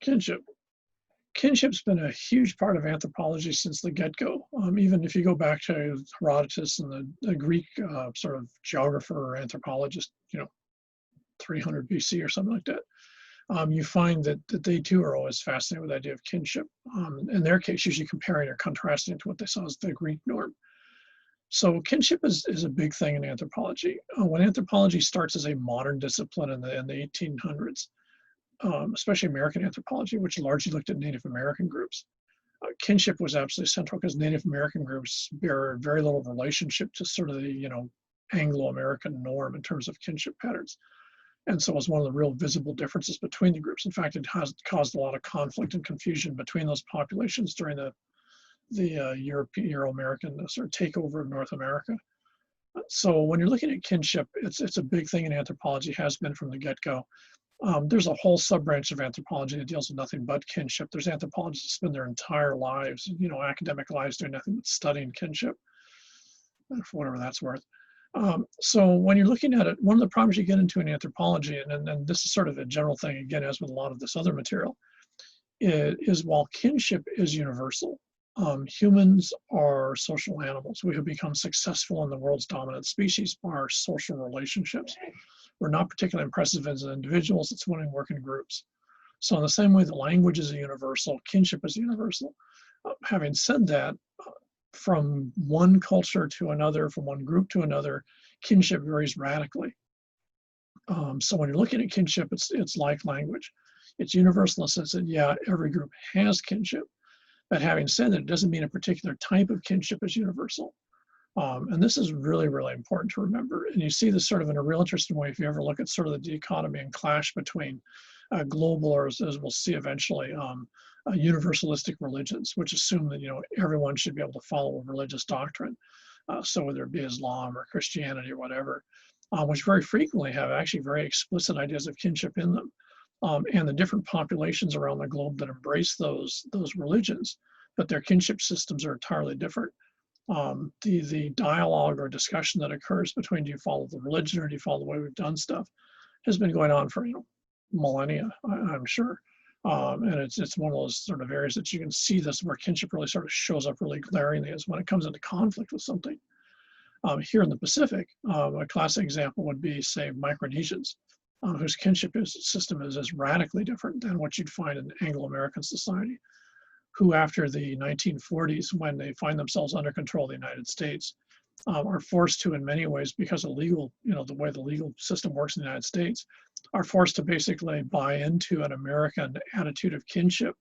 Kinship. Kinship's been a huge part of anthropology since the get-go. Even if you go back to Herodotus and the Greek sort of geographer or anthropologist, 300 BC or something like that, you find that they too are always fascinated with the idea of kinship. In their case, usually comparing or contrasting to what they saw as the Greek norm. So kinship is a big thing in anthropology. When anthropology starts as a modern discipline in the 1800s, especially American anthropology, which largely looked at Native American groups, kinship was absolutely central because Native American groups bear very little relationship to sort of the Anglo-American norm in terms of kinship patterns. And so it was one of the real visible differences between the groups. In fact, it has caused a lot of conflict and confusion between those populations during the Euro-American sort of takeover of North America. So when you're looking at kinship, it's a big thing in anthropology, has been from the get-go. There's a whole sub-branch of anthropology that deals with nothing but kinship. There's anthropologists that spend their entire lives, academic lives, doing nothing but studying kinship, for whatever that's worth. So when you're looking at it, one of the problems you get into in anthropology, and this is sort of a general thing, again, as with a lot of this other material, is while kinship is universal, humans are social animals. We have become successful in the world's dominant species by our social relationships. We're not particularly impressive as individuals, it's when we work in groups. So in the same way that language is a universal, kinship is universal. Having said that, from one culture to another, from one group to another, kinship varies radically. So when you're looking at kinship, it's like language. It's universal in the sense that, yeah, every group has kinship. But having said that, it doesn't mean a particular type of kinship is universal. And this is really, really important to remember. And you see this sort of in a real interesting way if you ever look at sort of the dichotomy and clash between global, or as we'll see eventually, universalistic religions, which assume that everyone should be able to follow a religious doctrine. So whether it be Islam or Christianity or whatever, which very frequently have actually very explicit ideas of kinship in them. And the different populations around the globe that embrace those religions, but their kinship systems are entirely different. The dialogue or discussion that occurs between, do you follow the religion or do you follow the way we've done stuff, has been going on for millennia, I'm sure. And it's one of those sort of areas that you can see this where kinship really sort of shows up really glaringly is when it comes into conflict with something. Here in the Pacific, a classic example would be, say, Micronesians, whose kinship system is radically different than what you'd find in Anglo-American society, who after the 1940s, when they find themselves under control of the United States, are forced to, in many ways, because of legal, the way the legal system works in the United States, are forced to basically buy into an American attitude of kinship,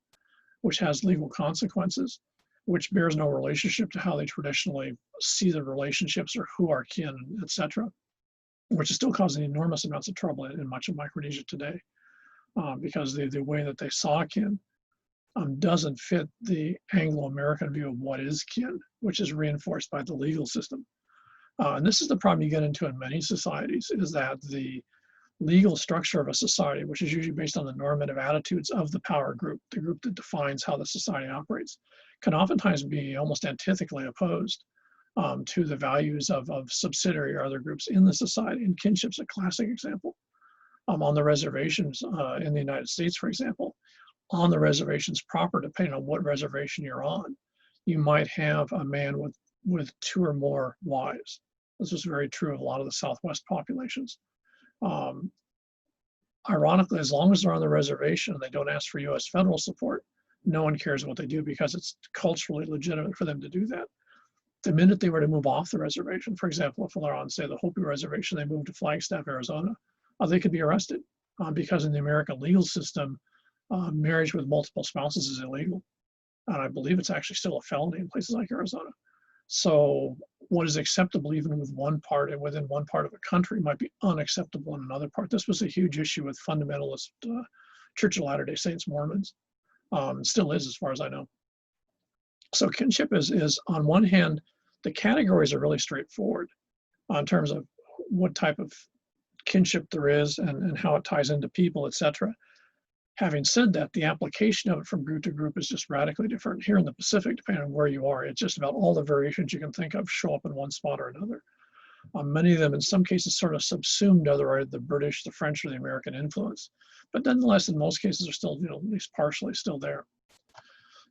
which has legal consequences, which bears no relationship to how they traditionally see the relationships or who are kin, etc., which is still causing enormous amounts of trouble in much of Micronesia today, because the way that they saw kin doesn't fit the Anglo-American view of what is kin, which is reinforced by the legal system. And this is the problem you get into in many societies, is that the legal structure of a society, which is usually based on the normative attitudes of the power group, the group that defines how the society operates, can oftentimes be almost antithetically opposed to the values of subsidiary or other groups in the society. And kinship's a classic example. On the reservations in the United States, for example, on the reservations proper, depending on what reservation you're on, you might have a man with two or more wives. This was very true of a lot of the Southwest populations. Ironically, as long as they're on the reservation and they don't ask for U.S. federal support, no one cares what they do because it's culturally legitimate for them to do that. The minute they were to move off the reservation, for example, if they're on, say, the Hopi Reservation, they moved to Flagstaff, Arizona, they could be arrested because in the American legal system, marriage with multiple spouses is illegal. And I believe it's actually still a felony in places like Arizona. So what is acceptable even with one part and within one part of a country might be unacceptable in another part. This was a huge issue with fundamentalist Church of Latter-day Saints Mormons. Still is, as far as I know. So kinship is on one hand, the categories are really straightforward in terms of what type of kinship there is and how it ties into people, etc. Having said that, the application of it from group to group is just radically different. Here in the Pacific, depending on where you are, it's just about all the variations you can think of show up in one spot or another. Many of them, in some cases, sort of subsumed either the British, the French, or the American influence. But nonetheless, in most cases, are still, at least partially still there.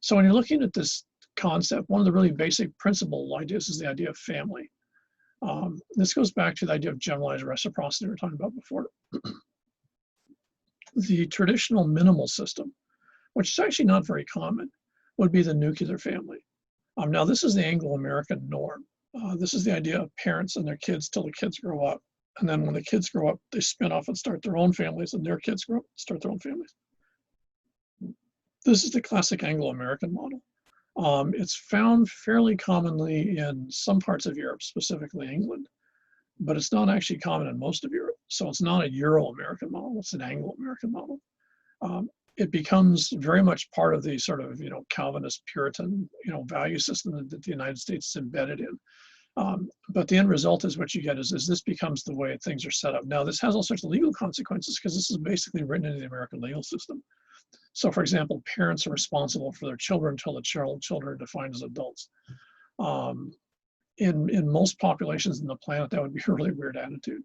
So when you're looking at this concept, one of the really basic principal ideas is the idea of family. This goes back to the idea of generalized reciprocity we were talking about before. The traditional minimal system, which is actually not very common, would be the nuclear family. Now, this is the Anglo-American norm. This is the idea of parents and their kids till the kids grow up. And then when the kids grow up, they spin off and start their own families, and their kids grow up and start their own families. This is the classic Anglo-American model. It's found fairly commonly in some parts of Europe, specifically England, but it's not actually common in most of Europe. So it's not a Euro-American model, it's an Anglo-American model. It becomes very much part of the sort of, Calvinist Puritan, value system that the United States is embedded in. But the end result is what you get is this becomes the way things are set up. Now, this has all sorts of legal consequences because this is basically written into the American legal system. So, for example, parents are responsible for their children until the children are defined as adults. In most populations on the planet, that would be a really weird attitude.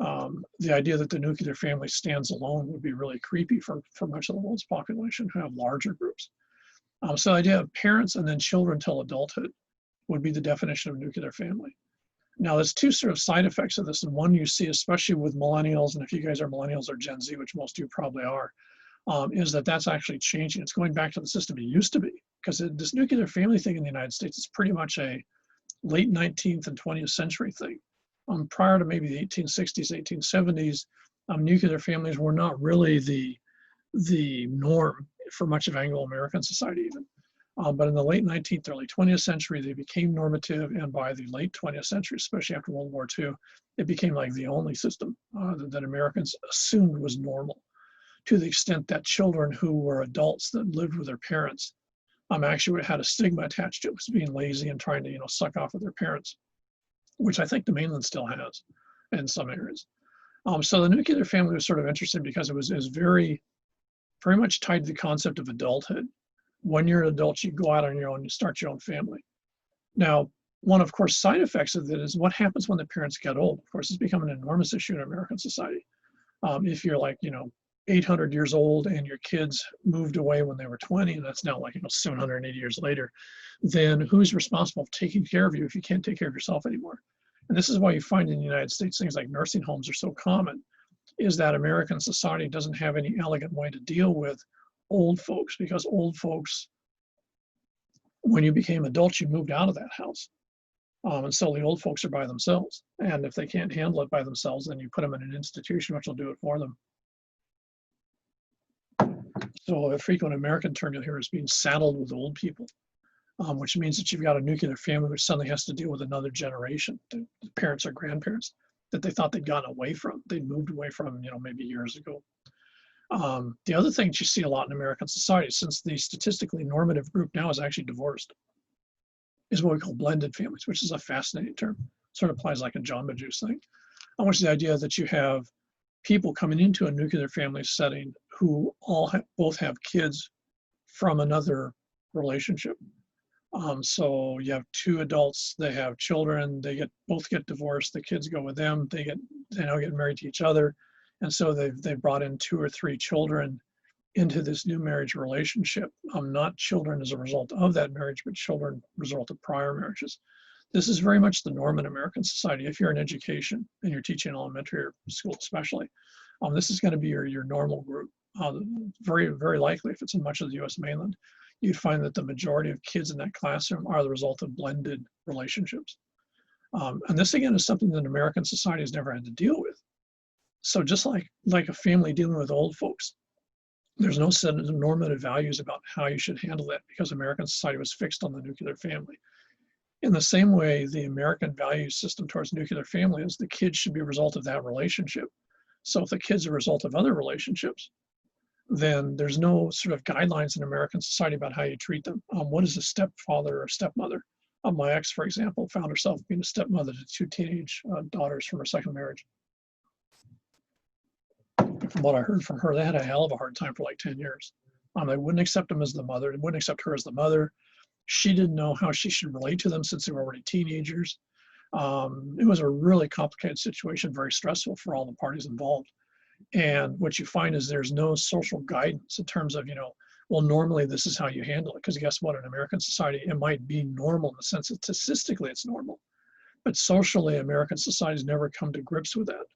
The idea that the nuclear family stands alone would be really creepy for much of the world's population who have larger groups. So the idea of parents and then children till adulthood would be the definition of nuclear family. Now, there's two sort of side effects of this, and one you see especially with millennials, and if you guys are millennials or Gen Z, which most of you probably are, is that that's actually changing. It's going back to the system it used to be, because this nuclear family thing in the United States is pretty much a late 19th and 20th century thing. Prior to maybe the 1860s, 1870s, nuclear families were not really the norm for much of Anglo-American society even. But in the late 19th, early 20th century, they became normative, and by the late 20th century, especially after World War II, it became like the only system that Americans assumed was normal, to the extent that children who were adults that lived with their parents actually had a stigma attached to it, as being lazy and trying to suck off of their parents, which I think the mainland still has in some areas. So the nuclear family was sort of interesting because it was very, very much tied to the concept of adulthood. When you're an adult, you go out on your own, you start your own family. Now, one, of course, side effects of it is what happens when the parents get old. Of course, it's become an enormous issue in American society. If you're like, 800 years old and your kids moved away when they were 20, and that's now like, 780 years later, then who's responsible for taking care of you if you can't take care of yourself anymore? And this is why you find in the United States things like nursing homes are so common, is that American society doesn't have any elegant way to deal with old folks, because old folks, when you became adults, you moved out of that house. And so the old folks are by themselves. And if they can't handle it by themselves, then you put them in an institution which will do it for them. So a frequent American term you'll hear is being saddled with old people, which means that you've got a nuclear family which suddenly has to deal with another generation, the parents or grandparents that they thought they'd gotten away from. They'd moved away from, maybe years ago. The other thing that you see a lot in American society, since the statistically normative group now is actually divorced, is what we call blended families, which is a fascinating term. Sort of applies like a Jamba Juice thing, which is the idea that you have people coming into a nuclear family setting who both have kids from another relationship. So you have two adults, they have children, they both get divorced, the kids go with them, they now get married to each other. And so they've brought in 2 or 3 children into this new marriage relationship. Not children as a result of that marriage, but children as a result of prior marriages. This is very much the norm in American society. If you're in education and you're teaching elementary or school especially, this is going to be your normal group. Very, very likely, if it's in much of the US mainland, you'd find that the majority of kids in that classroom are the result of blended relationships. And this, again, is something that American society has never had to deal with. So just like a family dealing with old folks, there's no set of normative values about how you should handle that, because American society was fixed on the nuclear family. In the same way, the American value system towards nuclear family is the kids should be a result of that relationship. So if the kids are a result of other relationships, then there's no sort of guidelines in American society about how you treat them. What is a stepfather or stepmother? My ex, for example, found herself being a stepmother to 2 teenage daughters from her second marriage. From what I heard from her, they had a hell of a hard time for like 10 years. They wouldn't accept them as the mother. They wouldn't accept her as the mother. She didn't know how she should relate to them since they were already teenagers. It was a really complicated situation, very stressful for all the parties involved. And what you find is there's no social guidance in terms of, well, normally this is how you handle it. Because guess what? In American society, it might be normal in the sense that statistically it's normal. But socially, American society's never come to grips with that.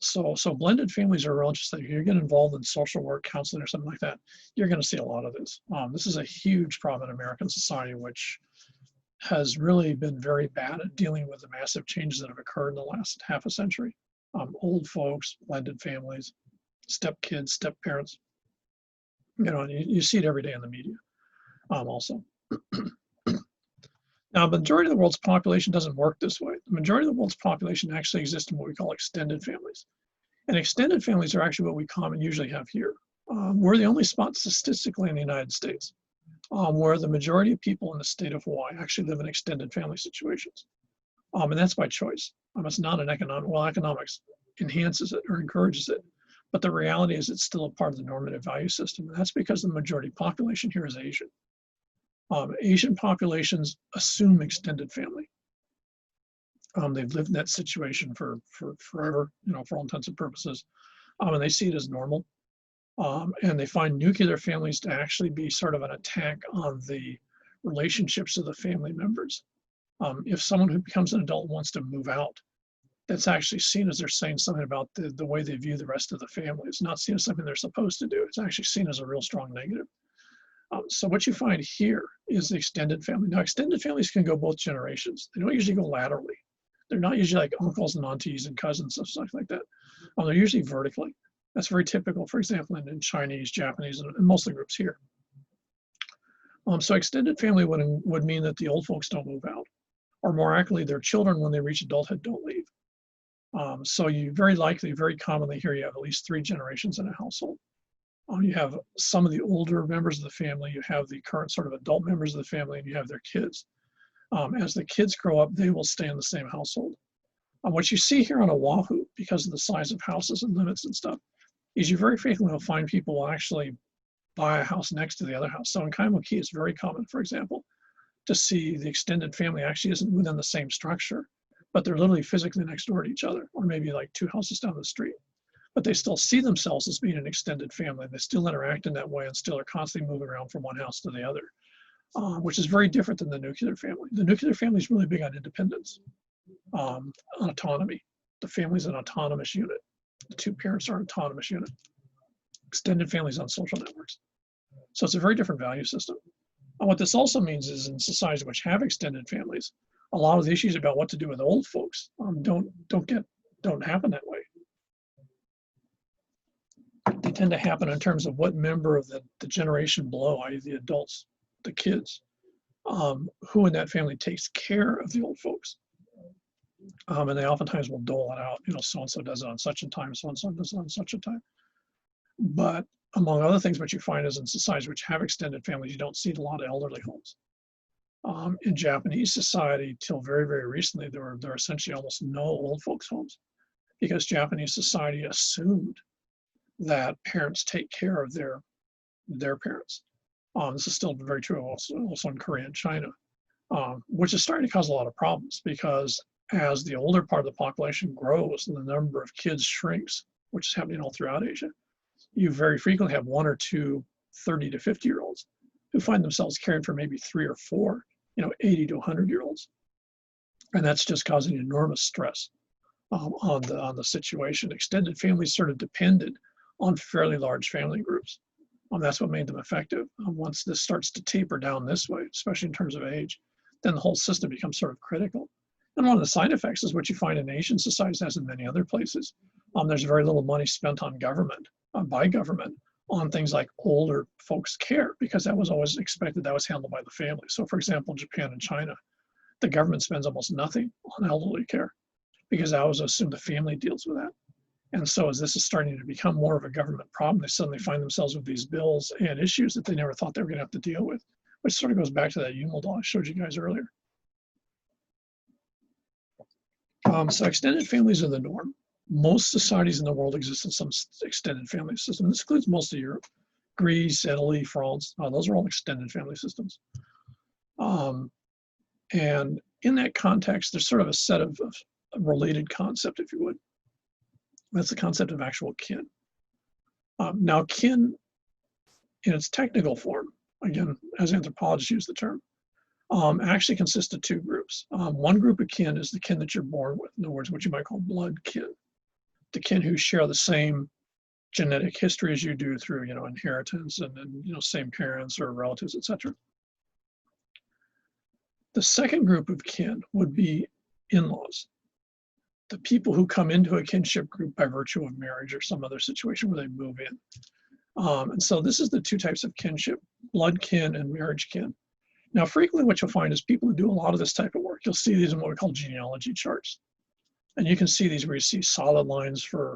So blended families are real interesting. If you get involved in social work, counseling, or something like that, you're going to see a lot of this. This is a huge problem in American society, which has really been very bad at dealing with the massive changes that have occurred in the last half a century. Old folks, blended families, step kids, step parents. And you see it every day in the media also. Now, the majority of the world's population doesn't work this way. The majority of the world's population actually exists in what we call extended families. And extended families are actually what we usually have here. We're the only spot statistically in the United States where the majority of people in the state of Hawaii actually live in extended family situations. And that's by choice. It's not an economics enhances it or encourages it. But the reality is it's still a part of the normative value system. And that's because the majority population here is Asian. Asian populations assume extended family. They've lived in that situation for forever, for all intents and purposes. And they see it as normal. And they find nuclear families to actually be sort of an attack on the relationships of the family members. If someone who becomes an adult wants to move out, that's actually seen as they're saying something about the way they view the rest of the family. It's not seen as something they're supposed to do. It's actually seen as a real strong negative. So what you find here is the extended family. Now, extended families can go both generations. They don't usually go laterally. They're not usually like uncles and aunties and cousins and stuff like that. They're usually vertically. That's very typical, for example, in Chinese, Japanese, and most of the groups here. So extended family would mean that the old folks don't move out, or more accurately, their children, when they reach adulthood, don't leave. So you very commonly here, you have at least 3 generations in a household. You have some of the older members of the family, you have the current sort of adult members of the family, and you have their kids. As the kids grow up, they will stay in the same household. What you see here on Oahu, because of the size of houses and limits and stuff, is you very frequently will find people will actually buy a house next to the other house. So in Kaimuki, it's very common, for example, to see the extended family actually isn't within the same structure, but they're literally physically next door to each other, or maybe like 2 houses down the street. But they still see themselves as being an extended family. They still interact in that way and still are constantly moving around from one house to the other, which is very different than the nuclear family. The nuclear family is really big on independence, on autonomy. The family's an autonomous unit. The 2 parents are an autonomous unit. Extended families on social networks. So it's a very different value system. And what this also means is in societies which have extended families, a lot of the issues about what to do with old folks don't happen that way. They tend to happen in terms of what member of the generation below, i.e. the adults, the kids, who in that family takes care of the old folks. And they oftentimes will dole it out, so-and-so does it on such a time, so-and-so does it on such a time. But among other things, what you find is in societies which have extended families, you don't see a lot of elderly homes. In Japanese society, till very, very recently, there are essentially almost no old folks' homes because Japanese society assumed that parents take care of their parents. This is still very true also in Korea and China, which is starting to cause a lot of problems because as the older part of the population grows and the number of kids shrinks, which is happening all throughout Asia, you very frequently have 1 or 2 30 to 50-year-olds who find themselves caring for maybe 3 or 4, 80 to 100-year-olds. And that's just causing enormous stress on the situation. Extended families sort of depended on fairly large family groups. That's what made them effective. Once this starts to taper down this way, especially in terms of age, then the whole system becomes sort of critical. And one of the side effects is what you find in Asian societies as in many other places. There's very little money spent on government, by government, on things like older folks' care, because that was always expected that was handled by the family. So for example, Japan and China, the government spends almost nothing on elderly care because I always assume the family deals with that. And so as this is starting to become more of a government problem, they suddenly find themselves with these bills and issues that they never thought they were going to have to deal with, which sort of goes back to that UML law I showed you guys earlier. So extended families are the norm. Most societies in the world exist in some extended family system. This includes most of Europe, Greece, Italy, France. Those are all extended family systems. And in that context, there's sort of a set of related concept, if you would. That's the concept of actual kin. Now, kin, in its technical form, again, as anthropologists use the term, actually consists of two groups. One group of kin is the kin that you're born with. In other words, what you might call blood kin. The kin who share the same genetic history as you do through, inheritance and same parents or relatives, etc. The second group of kin would be in-laws, the people who come into a kinship group by virtue of marriage or some other situation where they move in. And so this is the two types of kinship, blood kin and marriage kin. Now, frequently what you'll find is people who do a lot of this type of work, you'll see these in what we call genealogy charts. And you can see these where you see solid lines for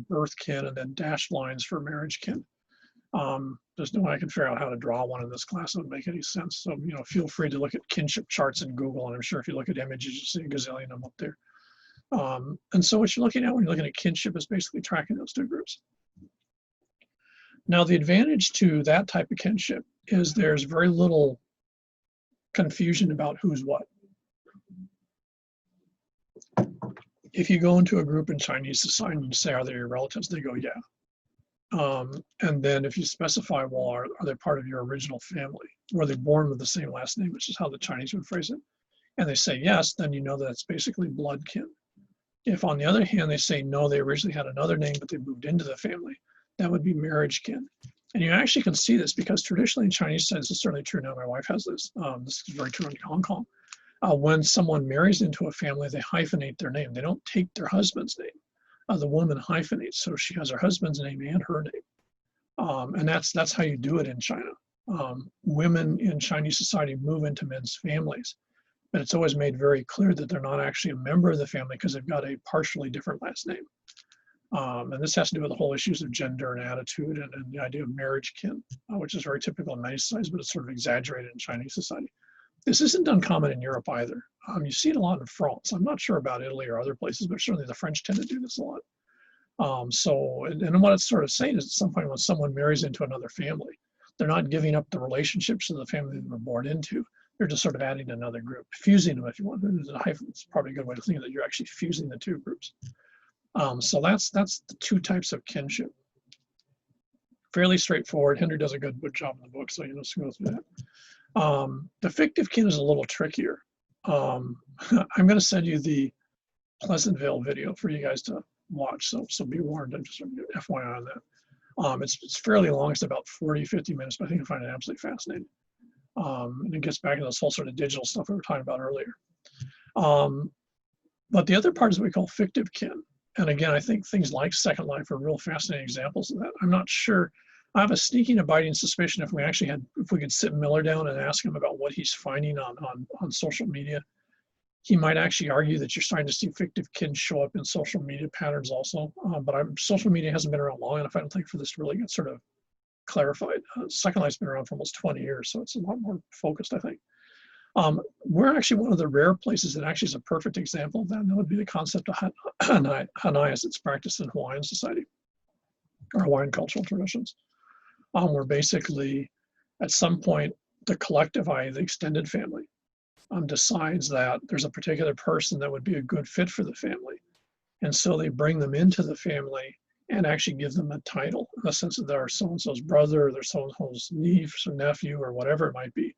birth kin and then dashed lines for marriage kin. There's no way I can figure out how to draw one in this class that would make any sense. So, feel free to look at kinship charts in Google, and I'm sure if you look at images, you'll see a gazillion of them up there. And so what you're looking at when you're looking at kinship is basically tracking those two groups. Now, the advantage to that type of kinship is there's very little confusion about who's what. If you go into a group in Chinese society and you say, are they your relatives? They go, yeah. And then if you specify, well, are they part of your original family? Were they born with the same last name, which is how the Chinese would phrase it? And they say yes, then you know that it's basically blood kin. If on the other hand, they say no, they originally had another name, but they moved into the family, that would be marriage kin. And you actually can see this because traditionally in Chinese society, this is certainly true now, my wife has this, this is very true in Hong Kong. When someone marries into a family, they hyphenate their name. They don't take their husband's name. The woman hyphenates, so she has her husband's name and her name. And that's how you do it in China. Women in Chinese society move into men's families, but it's always made very clear that they're not actually a member of the family because they've got a partially different last name. And this has to do with the whole issues of gender and attitude and the idea of marriage kin, which is very typical in many societies, but it's sort of exaggerated in Chinese society. This isn't uncommon in Europe either. You see it a lot in France. I'm not sure about Italy or other places, but certainly the French tend to do this a lot. And what it's sort of saying is at some point when someone marries into another family, they're not giving up the relationships to the family they were born into. They're just sort of adding another group, fusing them if you want. It's probably a good way to think of it. You're actually fusing the two groups. So that's the two types of kinship. Fairly straightforward. Henry does a good job in the book, so just go through that. The fictive kin is a little trickier. I'm going to send you the Pleasantville video for you guys to watch, so be warned. I'm just FYI on that. It's fairly long. It's about 40-50 minutes, but I think you'll find it absolutely fascinating. And it gets back to this whole sort of digital stuff we were talking about earlier. But the other part is what we call fictive kin. And again, I think things like Second Life are real fascinating examples of that. I'm not sure. I have a sneaking, abiding suspicion if we could sit Miller down and ask him about what he's finding on social media, he might actually argue that you're starting to see fictive kin show up in social media patterns also. But social media hasn't been around long enough, I don't think, for this to really get sort of clarified. Second Life's been around for almost 20 years, so it's a lot more focused, I think. We're actually one of the rare places that actually is a perfect example of that, and that would be the concept of Hanayas. It's practiced in Hawaiian society or Hawaiian cultural traditions, where basically at some point the collective, i.e. the extended family, decides that there's a particular person that would be a good fit for the family. And so they bring them into the family and actually give them a title in the sense that they're so-and-so's brother, or they're so-and-so's niece or nephew or whatever it might be.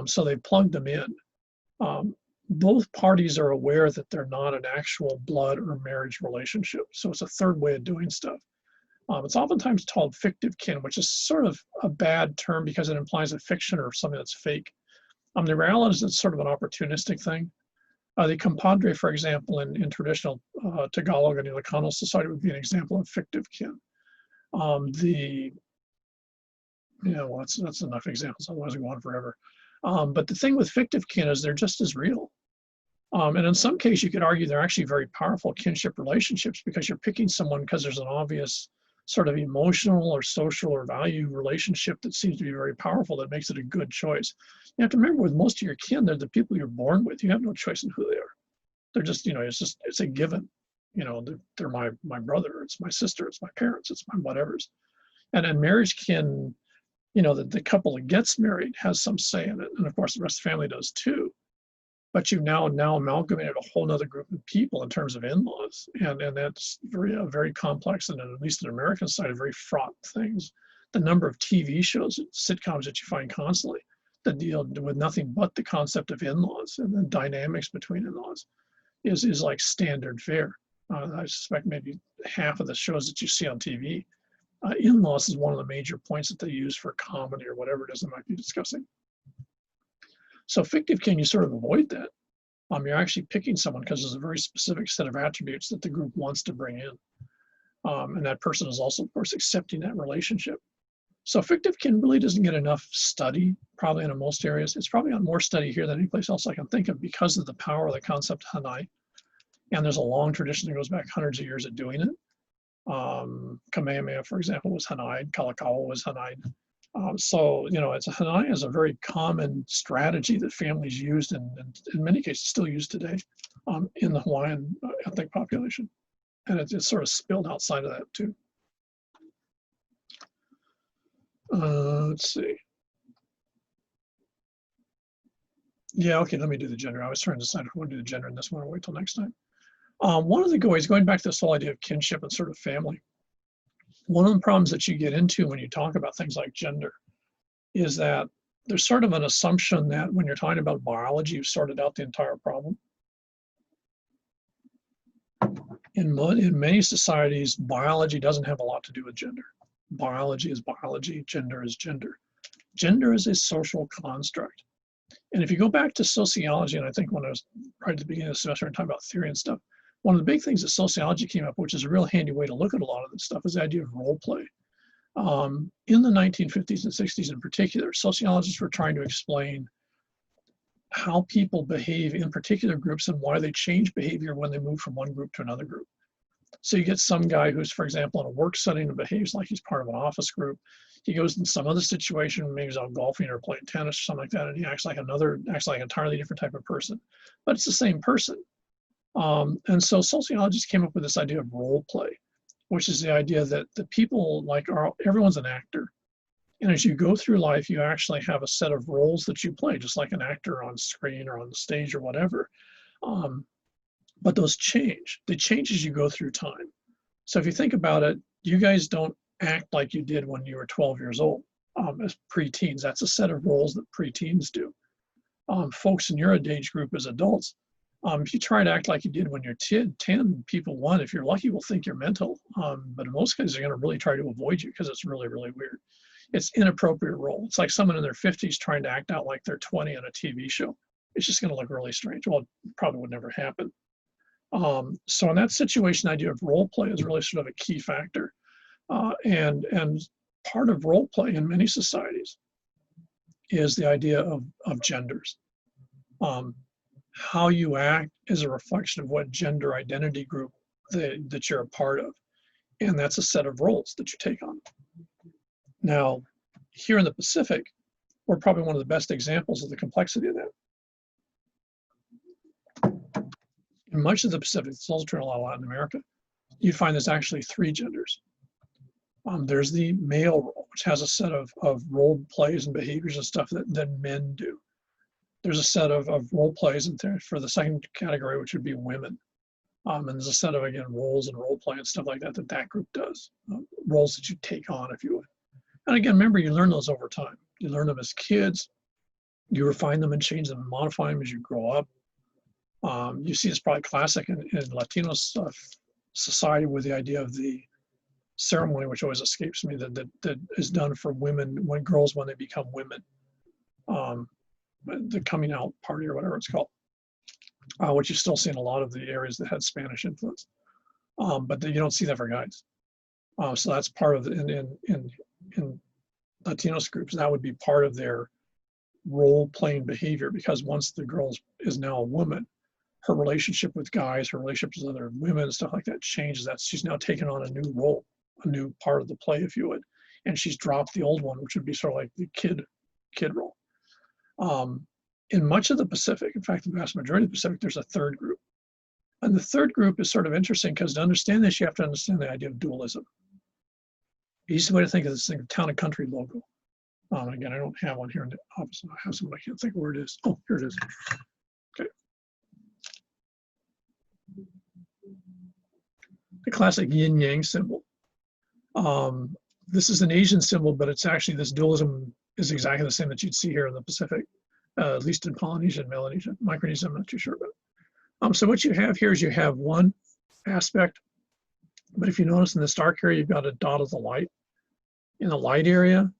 So they plugged them in. Both parties are aware that they're not an actual blood or marriage relationship. So it's a third way of doing stuff. It's oftentimes called fictive kin, which is sort of a bad term because it implies a fiction or something that's fake. The reality is it's sort of an opportunistic thing. The compadre, for example, in traditional Tagalog and Ilocano society would be an example of fictive kin. That's enough examples, otherwise we go on forever. But the thing with fictive kin is they're just as real. And in some cases, you could argue they're actually very powerful kinship relationships because you're picking someone because there's an obvious sort of emotional or social or value relationship that seems to be very powerful that makes it a good choice. You have to remember with most of your kin, they're the people you're born with. You have no choice in who they are. They're just, it's a given. They're my brother, it's my sister, it's my parents, it's my whatevers. And marriage kin, the couple that gets married has some say in it. And of course, the rest of the family does too. but you've now amalgamated a whole other group of people in terms of in-laws, and that's very complex, and at least on the American side, very fraught things. The number of TV shows, sitcoms that you find constantly that deal with nothing but the concept of in-laws and the dynamics between in-laws is like standard fare. I suspect maybe half of the shows that you see on TV, in-laws is one of the major points that they use for comedy or whatever it is they might be discussing. So fictive kin, you sort of avoid that. You're actually picking someone because there's a very specific set of attributes that the group wants to bring in. And that person is also, of course, accepting that relationship. So fictive kin really doesn't get enough study, probably in most areas. It's probably on more study here than any place else I can think of because of the power of the concept Hanai. And there's a long tradition that goes back hundreds of years of doing it. Kamehameha, for example, was Hanai. Kalakaua was Hanai. So, it's Hanai is a very common strategy that families used and in many cases still used today in the Hawaiian ethnic population. And it's sort of spilled outside of that too. Let's see. Yeah, okay, let me do the gender. I was trying to decide if I want to do the gender in this one or wait till next time. One of the ways, going back to this whole idea of kinship and sort of family, one of the problems that you get into when you talk about things like gender is that there's sort of an assumption that when you're talking about biology, you've sorted out the entire problem. In many societies, biology doesn't have a lot to do with gender. Biology is biology, gender is gender. Gender is a social construct. And if you go back to sociology, and I think when I was right at the beginning of the semester and talking about theory and stuff, one of the big things that sociology came up, which is a real handy way to look at a lot of this stuff, is the idea of role play. In the 1950s and 60s in particular, sociologists were trying to explain how people behave in particular groups and why they change behavior when they move from one group to another group. So you get some guy who's, for example, in a work setting and behaves like he's part of an office group. He goes in some other situation, maybe he's out golfing or playing tennis or something like that, and he acts like an entirely different type of person, but it's the same person. And so sociologists came up with this idea of role play, which is the idea that the people everyone's an actor. And as you go through life, you actually have a set of roles that you play, just like an actor on screen or on the stage or whatever. But those change. They change as you go through time. So if you think about it, you guys don't act like you did when you were 12 years old as preteens. That's a set of roles that preteens do. Folks in your age group as adults, if you try to act like you did when you're 10, people, if you're lucky, will think you're mental. But in most cases, they're going to really try to avoid you because it's really, really weird. It's inappropriate role. It's like someone in their 50s trying to act out like they're 20 on a TV show. It's just going to look really strange. Well, it probably would never happen. So in that situation, the idea of role play is really sort of a key factor. And part of role play in many societies is the idea of genders. How you act is a reflection of what gender identity group that you're a part of. And that's a set of roles that you take on. Now, here in the Pacific, we're probably one of the best examples of the complexity of that. In much of the Pacific, it's also true in a lot of Latin America, you find there's actually 3 genders. There's the male role, which has a set of role plays and behaviors and stuff that men do. There's a set of role plays for the second category, which would be women. And there's a set of, again, roles and role play and stuff like that group does. Roles that you take on, if you would. And again, remember, you learn those over time. You learn them as kids. You refine them and change them and modify them as you grow up. You see it's probably classic in Latino society with the idea of the ceremony, which always escapes me, that is done for women, girls when they become women. The coming out party or whatever it's called, which you still see in a lot of the areas that had Spanish influence. But you don't see that for guys. So that's part of in Latinos groups, that would be part of their role-playing behavior, because once the girl is now a woman, her relationship with guys, her relationship with other women, stuff like that changes. That she's now taken on a new role, a new part of the play, if you would, and she's dropped the old one, which would be sort of like the kid role. In much of the Pacific, in fact, the vast majority of the Pacific, there's a third group. And the third group is sort of interesting because to understand this, you have to understand the idea of dualism. The easy way to think of this thing, the Town and Country logo. Again, I don't have one here in the office. I have something I can't think of where it is. Oh, here it is. Okay. the classic yin-yang symbol. This is an Asian symbol, but it's actually, this dualism is exactly the same that you'd see here in the Pacific, at least in Polynesia and Melanesia. Micronesia, I'm not too sure about. So what you have here is you have one aspect, but if you notice in this dark area, you've got a dot of the light. In the light area,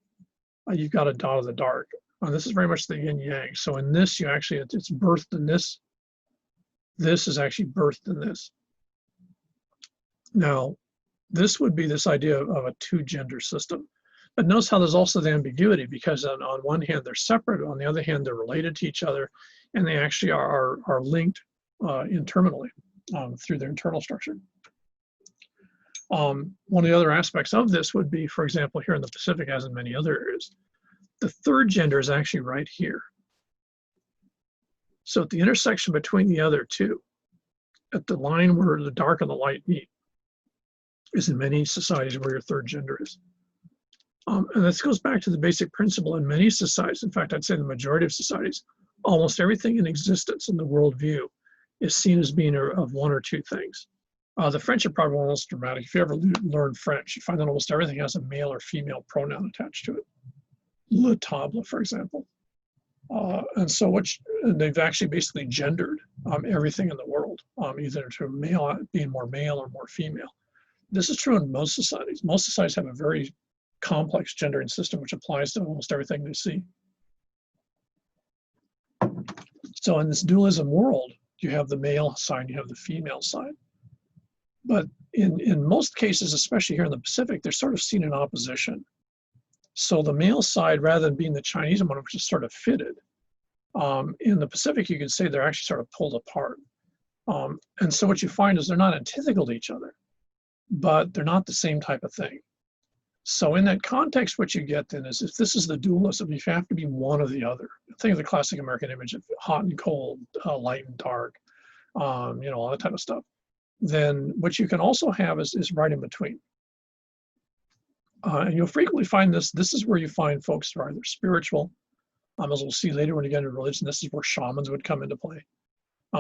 you've got a dot of the dark. This is very much the yin-yang. So in this, you actually, it's birthed in this. This is actually birthed in this. Now, this would be this idea of a two-gender system. But notice how there's also the ambiguity, because on one hand, they're separate. On the other hand, they're related to each other, and they actually are linked internally through their internal structure. One of the other aspects of this would be, for example, here in the Pacific, as in many other areas, the third gender is actually right here. So at the intersection between the other two, at the line where the dark and the light meet, is in many societies where your third gender is. And this goes back to the basic principle in many societies. In fact, I'd say the majority of societies, almost everything in existence in the worldview is seen as being of one or two things. The French are probably one of the most dramatic. If you ever learn French, you find that almost everything has a male or female pronoun attached to it. Le table, for example. And so they've actually basically gendered everything in the world, either to male, being more male or more female. This is true in most societies. Most societies have a very complex gendering system which applies to almost everything they see. So in this dualism world, you have the male side, you have the female side. But in most cases, especially here in the Pacific, they're sort of seen in opposition. So the male side, rather than being the Chinese one, which is sort of fitted, in the Pacific, you could say they're actually sort of pulled apart. And so what you find is they're not antithetical to each other, but they're not the same type of thing. So in that context, what you get then is, if this is the dualism, you have to be one or the other. Think of the classic American image of hot and cold, light and dark, all that type of stuff. Then what you can also have is right in between. And you'll frequently find this is where you find folks who are either spiritual, as we'll see later when you get into religion, this is where shamans would come into play.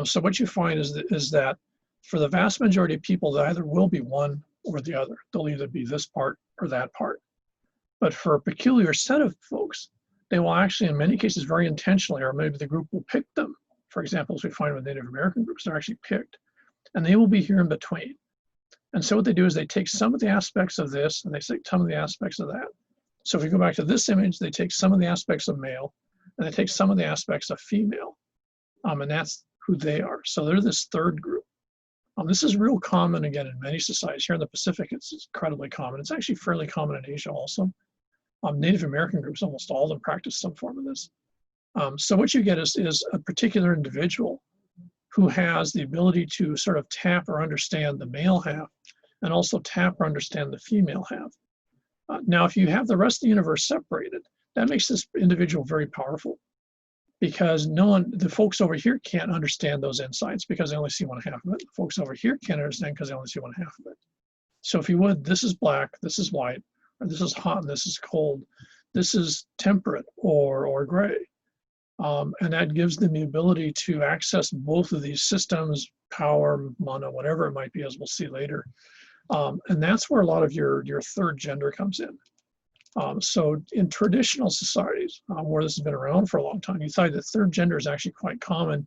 So what you find is that for the vast majority of people, they either will be one or the other. They'll either be this part or that part. But for a peculiar set of folks, they will actually, in many cases, very intentionally, or maybe the group will pick them. For example, as we find with Native American groups, they're actually picked, and they will be here in between. And so what they do is they take some of the aspects of this, and they take some of the aspects of that. So if you go back to this image, they take some of the aspects of male, and they take some of the aspects of female, and that's who they are. So they're this third group. This is real common, again, in many societies. Here in the Pacific, it's incredibly common. It's actually fairly common in Asia also. Native American groups, almost all of them practice some form of this. So what you get is a particular individual who has the ability to sort of tap or understand the male half, and also tap or understand the female half. Now, if you have the rest of the universe separated, that makes this individual very powerful, because the folks over here can't understand those insights because they only see one half of it. The folks over here can't understand because they only see one half of it. So if you would, this is black, this is white, or this is hot and this is cold, this is temperate or gray. And that gives them the ability to access both of these systems, power, mana, whatever it might be, as we'll see later. And that's where a lot of your third gender comes in. So in traditional societies, where this has been around for a long time, you find that third gender is actually quite common,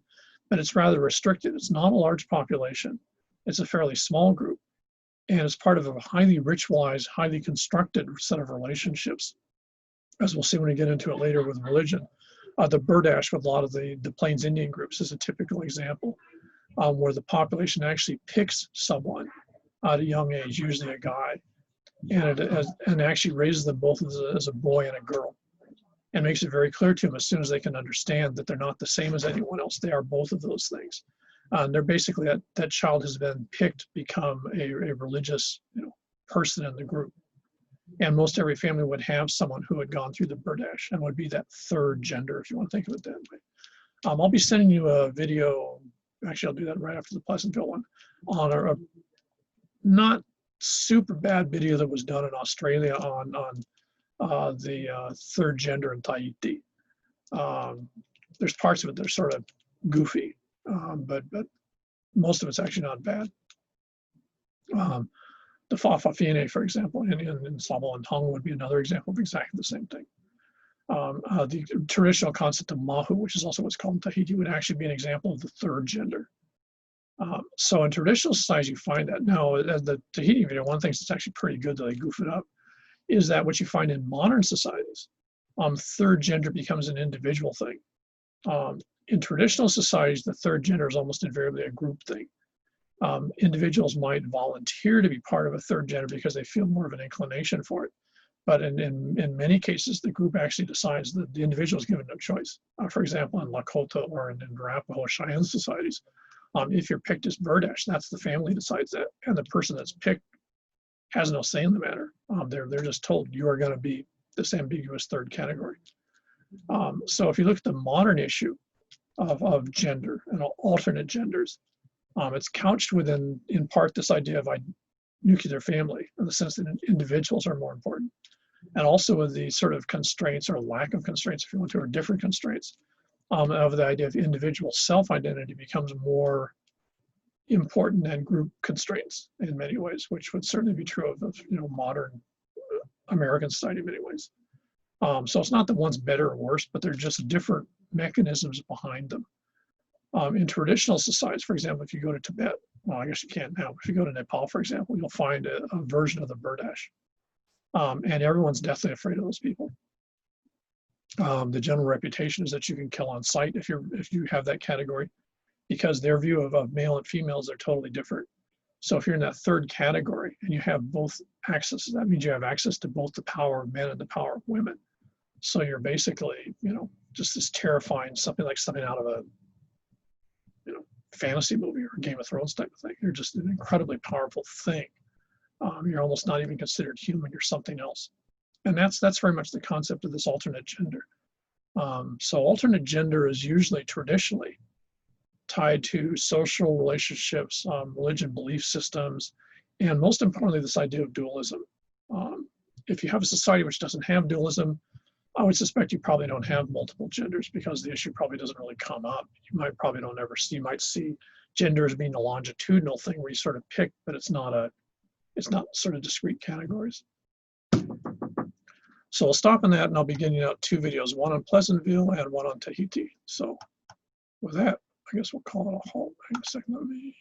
but it's rather restricted. It's not a large population. It's a fairly small group. And it's part of a highly ritualized, highly constructed set of relationships, as we'll see when we get into it later with religion. The Burdash with a lot of the Plains Indian groups is a typical example, where the population actually picks someone at a young age, usually a guy, and actually raises them both as a boy and a girl, and makes it very clear to them as soon as they can understand that they're not the same as anyone else. They are both of those things. They're basically, that child has been picked to become a religious person in the group. And most every family would have someone who had gone through the Burdash and would be that third gender, if you want to think of it that way. I'll be sending you a video, actually I'll do that right after the Pleasantville one, on a not super bad video that was done in Australia on the third gender in Tahiti. There's parts of it that are sort of goofy, but most of it's actually not bad. The Fa'afafine, for example, in Samoan tongue would be another example of exactly the same thing. The traditional concept of mahu, which is also what's called in Tahiti, would actually be an example of the third gender. So in traditional societies, you find that. Now, as the Tahiti video, one thing that's actually pretty good that they goof it up is that what you find in modern societies, third gender becomes an individual thing. In traditional societies, the third gender is almost invariably a group thing. Individuals might volunteer to be part of a third gender because they feel more of an inclination for it. But in many cases, the group actually decides that the individual is given no choice. For example, in Lakota or in Arapaho Cheyenne societies, if you're picked as Berdache, that's the family decides that, and the person that's picked has no say in the matter. They're just told you are going to be this ambiguous third category. So if you look at the modern issue of gender and alternate genders, it's couched within, in part, this idea of nuclear family, in the sense that individuals are more important, and also with the sort of constraints or lack of constraints, if you want to, or different constraints, of the idea of individual self-identity becomes more important than group constraints in many ways, which would certainly be true of modern American society in many ways. So it's not that one's better or worse, but they're just different mechanisms behind them. In traditional societies, for example, if you go to Tibet, well, I guess you can't now, if you go to Nepal, for example, you'll find a version of the Berdache. And everyone's deathly afraid of those people. The general reputation is that you can kill on sight if you have that category, because their view of male and females are totally different. So if you're in that third category and you have both access, that means you have access to both the power of men and the power of women. So you're basically, just this terrifying, something out of a, fantasy movie or Game of Thrones type of thing. You're just an incredibly powerful thing. You're almost not even considered human. You're something else. And that's very much the concept of this alternate gender. So alternate gender is usually traditionally tied to social relationships, religion, belief systems, and most importantly, this idea of dualism. If you have a society which doesn't have dualism, I would suspect you probably don't have multiple genders, because the issue probably doesn't really come up. You might see gender as being a longitudinal thing where you sort of pick, but it's not sort of discrete categories. So I'll stop on that, and I'll be getting out 2 videos, one on Pleasantville and one on Tahiti. So with that, I guess we'll call it a halt. Hang on a second, let me